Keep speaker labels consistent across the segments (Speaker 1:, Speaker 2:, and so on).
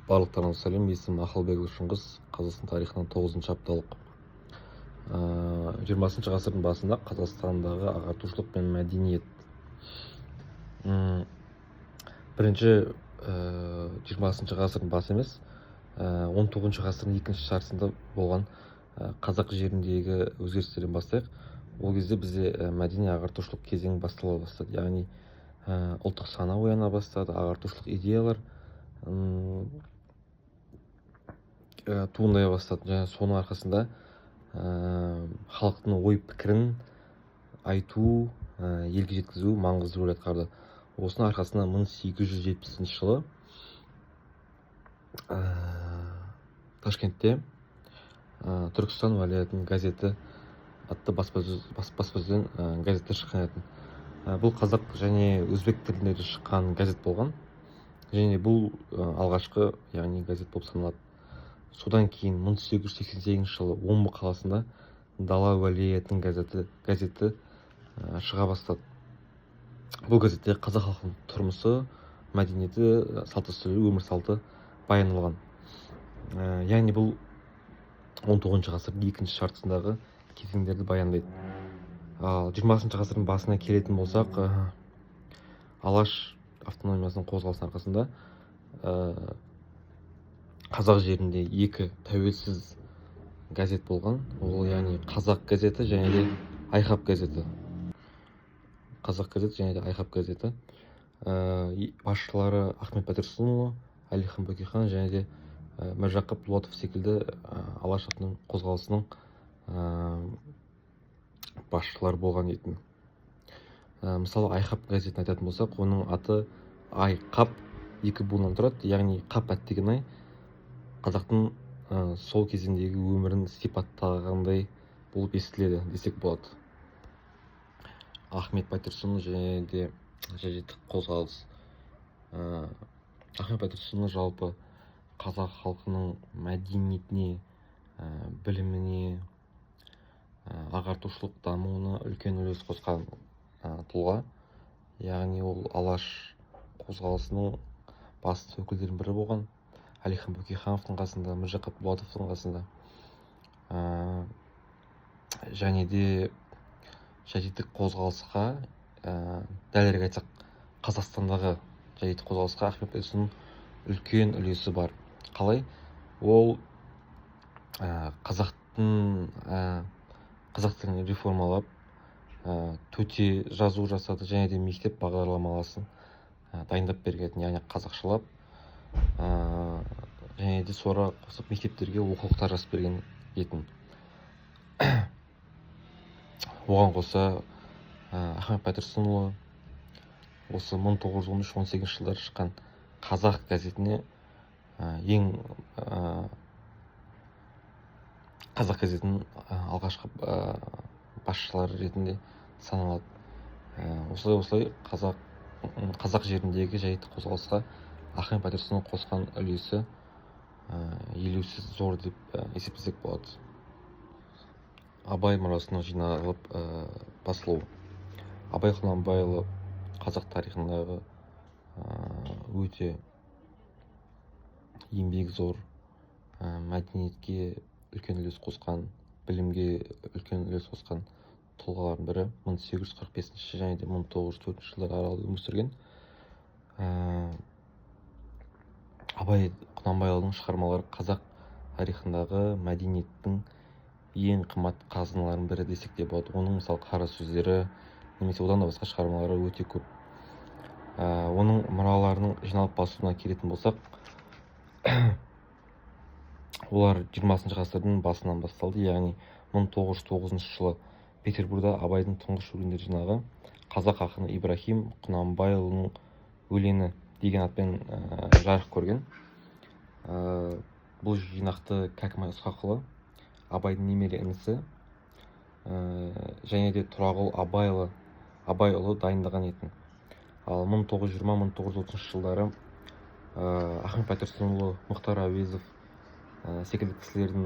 Speaker 1: Барлықтарыңызға сәлем. Есімім Ақылбекұлы Шыңғыс. Қазақстан тарихынан 9-шы апталық. 20 ғасырдың басында Қазақстандағы ағартушылық пен мәдениет. Бірінші 20 ғасырдың басы емес, 19 ғасырдың екінші жартысында болған қазақ жеріндегі өзгерістерден бастайық. Ол кезде бізде мәдени ағартушылық кезең бастала бастады. Яғни ұлттық сана ояна бастады, ағартушылық идеялар туындай бастады. Және соның арқасында халықтың ой пікірін айту, елге жеткізу маңызды рөл атқарды. Осының арқасында 1870 жылы Ташкентте Түркістан уәлаятының газеті атты баспасөзден газеттер шыққан еді. Бұл қазақ және өзбек тілінде шыққан газет болған. Және бұл алғашқы, яғни газет болып саналады. Содан кейін 1888 жылы Омбы қаласында Дала уәлаятының газеті шыға бастады. Бұл газетте қазақ халқының тұрмысы, мәдениеті, салт-дәстүрі, өмір салты баяндалған. Яғни бұл 19 ғасырдың екінші жартысындағы кезеңдерді баяндайды. Ал 20 ғасырдың басына келетін болсақ, Алаш автономиясының қозғалысының арқасында қазақ жерінде екі тәуелсіз газет болған. Ол яғни Қазақ газеті және де Айқап газеті. Қазақ газеті және де Айқап газеті. Басшылары Ахмет Байтұрсынұлы, Әлихан Бөкейхан және де Міржақып Дулатов секілді Алаш автономиялық қозғалысының басшылары болған еді. Мысалы, Айқап газетін айтатын болсақ, оның аты Айқап екі буыннан тұрады. Яғни қап әттеген ай қазақтың сол кезеңдегі өмірін сипаттағандай болып естіледі десек болады. Ахмет Байтұрсынұлы және де жазитық қозғалыс. Ахмет Байтұрсынұлы жалпы қазақ халқының мәдениетіне, біліміне, ағартушылық дамуына үлкен үлес қосқан тұлға. Яғни ол Алаш қозғалысының басты өкілдерінің бірі болған. Әлихан Бөкейхановтың қасында, Міржақып Дулатовтың қасында. Және де жазитық қозғалысқа, дәлірек айтсақ, Қазақстандағы жазитық қозғалысқа Ахмет Байтұрсынұлының үлкен үлесі бар. Қалай? Ол қазақ тілін реформалап, төте жазу жасады және де мектеп бағдарламаласын дайындап берген, яғни қазақшалап, және де sonra қосып мектептерге оқулықтар жазып берген етін. Оған қоса Ахмет Байтұрсынұлы осы 1913-18 жылдары шыққан Қазақ газетіне ең Қазақ газетінің алғашқы басшылары ретінде саналады. Осылай қазақ жеріндегі жазитық қозғалысқа Ахмет Байтұрсынұлы қосқан үлесі елеусіз зор деп есептесек болады. Абай мұрасының жиналып басылуы. Абай Құнанбайұлы қазақ тарихындағы өте еңбек зор, мәдениетке үлкен үлес қосқан, білімге үлкен үлес қосқан тұлғалардың бірі. 1845 және де 1904 жылдар аралығында өмір сүрген. Абай Құнанбайұлының шығармалары қазақ тарихындағы мәдениеттің ең қымбат қазыналарының бірі десек те болады. Оның мысалы қара сөздері немесе одан да басқа шығармалары өте көп. Оның мұраларының жиналып басуына келетін болсақ, олар 20 ғасырдың басынан басталды. Яғни 1909 жылы Петербургда Абайдың тұңғыш өлеңдер жинағы қазақ ақыны Ибрахим Құнанбайұлының өлеңі деген атпен жарық көрген. Бұл жинақты Кәкімай Ысқақұлы, Абайдың немере інісі, және де Тұрағұл Абайұлы дайындаған етін. Ал 1920-1930 жылдары Ахмет Байтұрсынұлы, Мұхтар Әуезов секілді кісілердің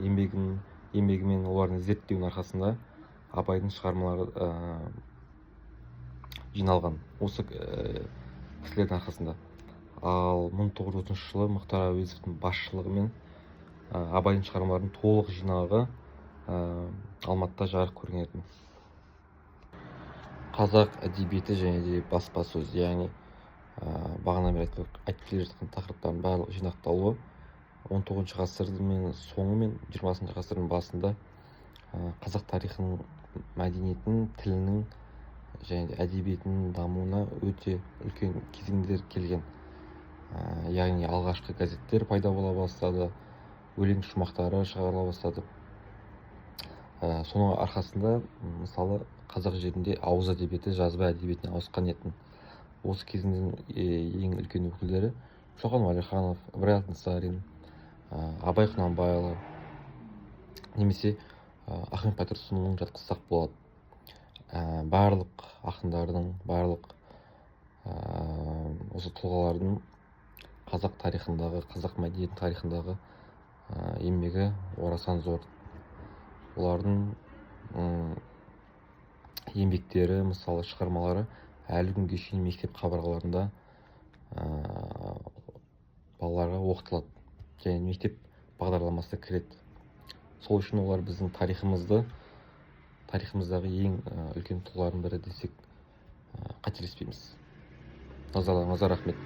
Speaker 1: еңбегі мен олардың зерттеуінің арқасында Абайдың шығармалары жиналған. Осы кісілердің арқасында. ал 1930 жылы Мұхтар Әуезовтің басшылығымен Абайдың шығармаларының толық жинағы Алматыда жарық көрген еді. Қазақ әдебиеті және де баспасөз, яғни бағана мен айтып келе жатқан тақырыптардың барлық жинақталуы 19 ғасырдың соңы мен 20 ғасырдың басында қазақ тарихының, мәдениетінің, тілінің және де әдебиетінің дамуына өте үлкен кезеңдер келген. Яғни алғашқы газеттер пайда бола бастады, өлең шумақтары шығарыла бастады. Соның арқасында мысалы қазақ жерінде ауыз әдебиеті жазба әдебиетіне ауысқан еді. Осы кезеңнің ең үлкен өкілдері Шоқан Уәлиханов, Ыбырай Алтынсарин, Абай Құнанбайұлы немесе Ахмет Байтұрсынұлын жатқызсақ болады. Барлық ақындардың, барлық осы тұлғалардың қазақ тарихындағы, қазақ мәдениет тарихындағы еңбегі орасан зор. Олардың еңбектері, мысалы шығармалары әлі күнге шейін мектеп қабырғаларында балаларға оқытылады және мектеп бағдарламасына кіреді. Сол үшін олар біздің тарихымыздағы ең үлкен тұлғалардың бірі десек қателеспейміз. Назарларыңызға рахмет.